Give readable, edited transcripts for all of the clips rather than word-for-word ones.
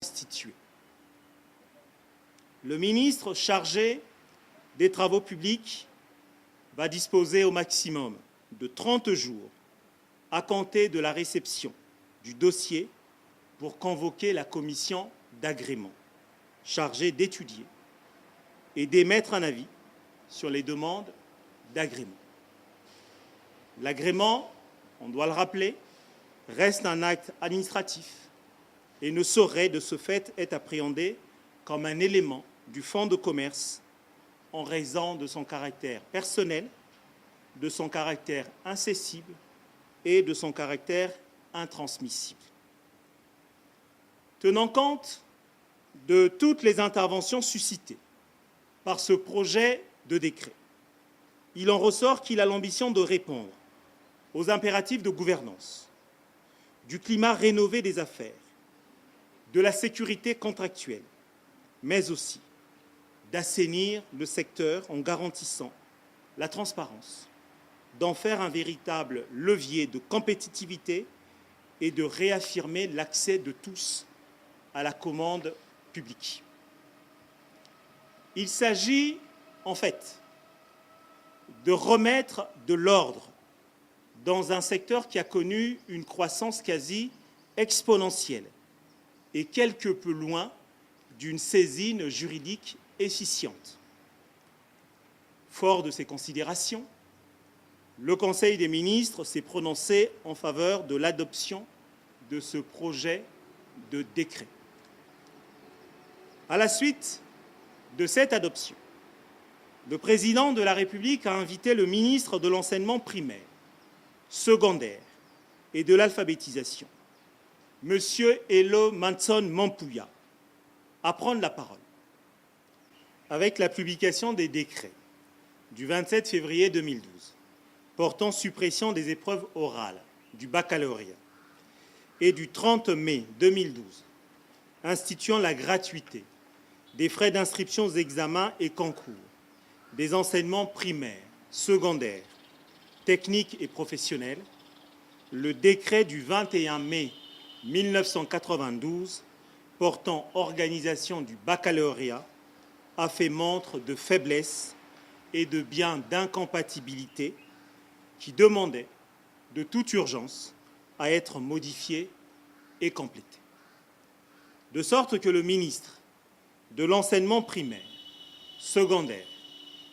institué. Le ministre chargé des Travaux publics va disposer au maximum de 30 jours à compter de la réception du dossier pour convoquer la commission d'agrément chargée d'étudier et d'émettre un avis sur les demandes d'agrément. L'agrément, on doit le rappeler, reste un acte administratif et ne saurait de ce fait être appréhendé comme un élément du fonds de commerce en raison de son caractère personnel, de son caractère incessible et de son caractère intransmissible. Tenant compte de toutes les interventions suscitées par ce projet de décret, il en ressort qu'il a l'ambition de répondre aux impératifs de gouvernance, du climat rénové des affaires, de la sécurité contractuelle, mais aussi d'assainir le secteur en garantissant la transparence, d'en faire un véritable levier de compétitivité et de réaffirmer l'accès de tous à la commande publique. Il s'agit en fait de remettre de l'ordre dans un secteur qui a connu une croissance quasi exponentielle et quelque peu loin d'une saisine juridique efficiente. Fort de ces considérations, le Conseil des ministres s'est prononcé en faveur de l'adoption de ce projet de décret. À la suite de cette adoption, le président de la République a invité le ministre de l'enseignement primaire, secondaire et de l'alphabétisation, M. Elo Manson Mampuya, à prendre la parole. Avec la publication des décrets du 27 février 2012 portant suppression des épreuves orales du baccalauréat et du 30 mai 2012 instituant la gratuité des frais d'inscription aux examens et concours des enseignements primaires, secondaires, techniques et professionnels, le décret du 21 mai 1992 portant organisation du baccalauréat a fait montre de faiblesse et de bien d'incompatibilité qui demandait de toute urgence à être modifié et complété. De sorte que le ministre de l'enseignement primaire, secondaire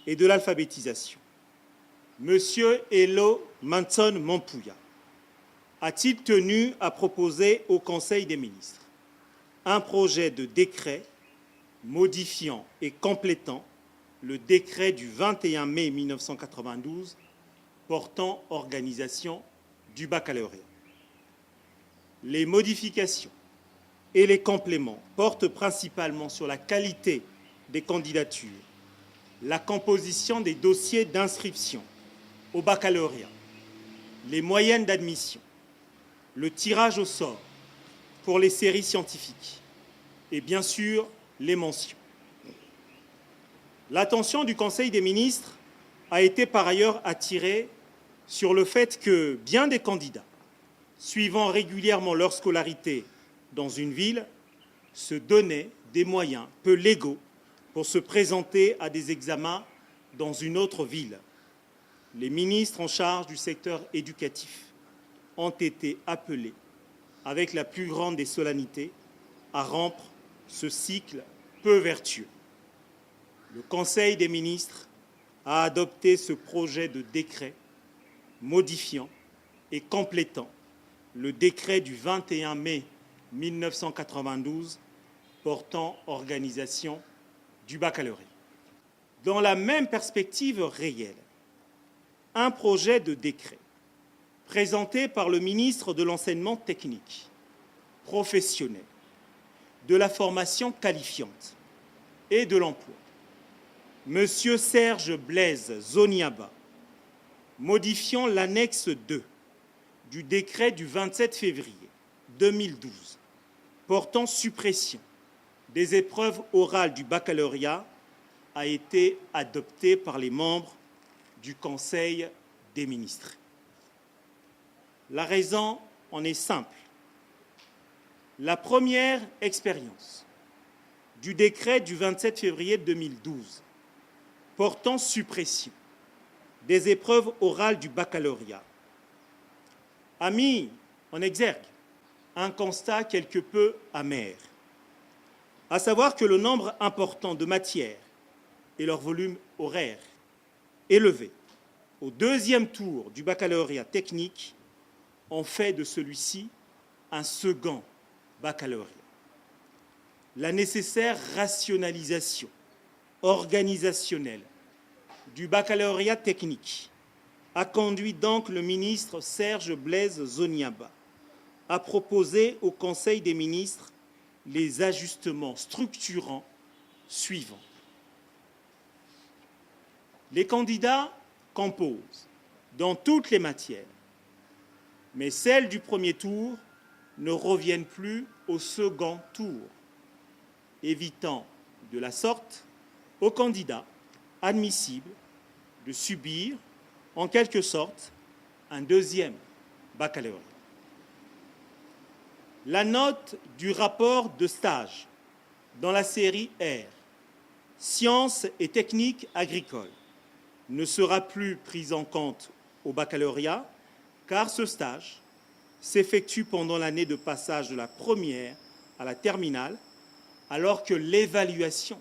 et de l'alphabétisation, M. Elo Manson Mampuya, a-t-il tenu à proposer au Conseil des ministres un projet de décret modifiant et complétant le décret du 21 mai 1992 portant organisation du baccalauréat. Les modifications et les compléments portent principalement sur la qualité des candidatures, la composition des dossiers d'inscription au baccalauréat, les moyennes d'admission, le tirage au sort pour les séries scientifiques et bien sûr les mentions. L'attention du Conseil des ministres a été par ailleurs attirée sur le fait que bien des candidats, suivant régulièrement leur scolarité dans une ville, se donnaient des moyens peu légaux pour se présenter à des examens dans une autre ville. Les ministres en charge du secteur éducatif ont été appelés, avec la plus grande des solennités, à rompre ce cycle peu vertueux. Le Conseil des ministres a adopté ce projet de décret modifiant et complétant le décret du 21 mai 1992 portant organisation du baccalauréat. Dans la même perspective réelle, un projet de décret présenté par le ministre de l'enseignement technique, professionnel, de la formation qualifiante et de l'emploi, M. Serge Blaise Zoniaba, modifiant l'annexe 2 du décret du 27 février 2012 portant suppression des épreuves orales du baccalauréat, a été adopté par les membres du Conseil des ministres. La raison en est simple. La première expérience du décret du 27 février 2012 portant suppression des épreuves orales du baccalauréat a mis en exergue un constat quelque peu amer, à savoir que le nombre important de matières et leur volume horaire élevé au deuxième tour du baccalauréat technique ont fait de celui-ci un second baccalauréat. La nécessaire rationalisation organisationnelle du baccalauréat technique a conduit donc le ministre Serge Blaise Zoniaba à proposer au Conseil des ministres les ajustements structurants suivants. Les candidats composent dans toutes les matières, mais celles du premier tour ne reviennent plus au second tour, évitant de la sorte aux candidats admissibles de subir en quelque sorte un deuxième baccalauréat. La note du rapport de stage dans la série R, Sciences et techniques agricoles, ne sera plus prise en compte au baccalauréat car ce stage s'effectue pendant l'année de passage de la première à la terminale, alors que l'évaluation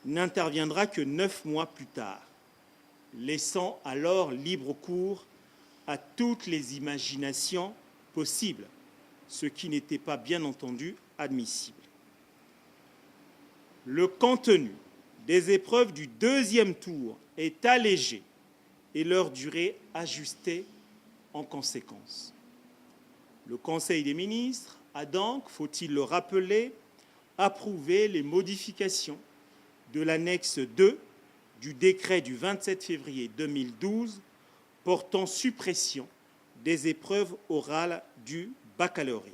n'interviendra que 9 mois plus tard, laissant alors libre cours à toutes les imaginations possibles, ce qui n'était pas bien entendu admissible. Le contenu des épreuves du deuxième tour est allégé et leur durée ajustée en conséquence. Le Conseil des ministres a donc, faut-il le rappeler, approuvé les modifications de l'annexe 2 du décret du 27 février 2012 portant suppression des épreuves orales du baccalauréat.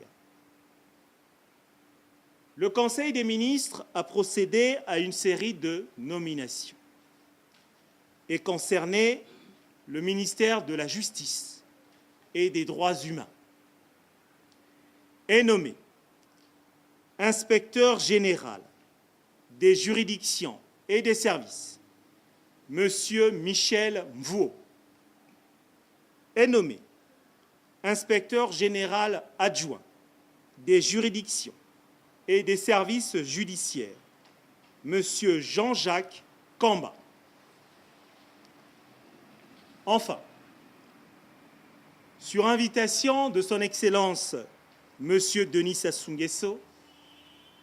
Le Conseil des ministres a procédé à une série de nominations et concernait le ministère de la Justice et des Droits humains. Est nommé inspecteur général des juridictions et des services, M. Michel Mvouo. Est nommé inspecteur général adjoint des juridictions et des services judiciaires, M. Jean-Jacques Kamba. Enfin, sur invitation de son Excellence M. Denis Sassou Nguesso,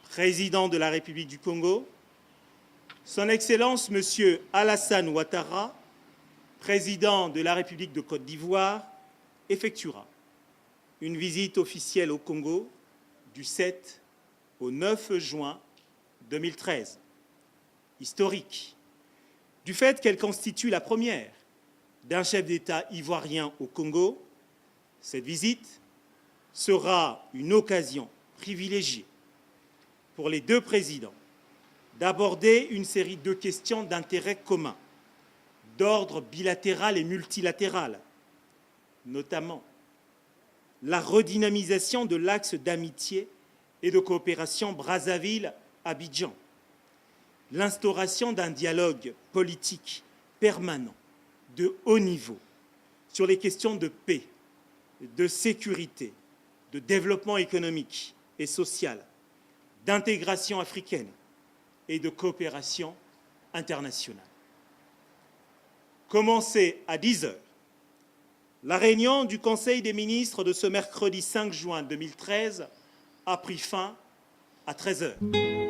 président de la République du Congo, son Excellence M. Alassane Ouattara, président de la République de Côte d'Ivoire, effectuera une visite officielle au Congo du 7 au 9 juin 2013, historique, du fait qu'elle constitue la première d'un chef d'État ivoirien au Congo. Cette visite sera une occasion privilégiée pour les deux présidents d'aborder une série de questions d'intérêt commun, d'ordre bilatéral et multilatéral, notamment la redynamisation de l'axe d'amitié et de coopération Brazzaville-Abidjan, l'instauration d'un dialogue politique permanent de haut niveau sur les questions de paix, de sécurité, de développement économique et social, d'intégration africaine et de coopération internationale. Commencée à 10 h, la réunion du Conseil des ministres de ce mercredi 5 juin 2013 a pris fin à 13 h.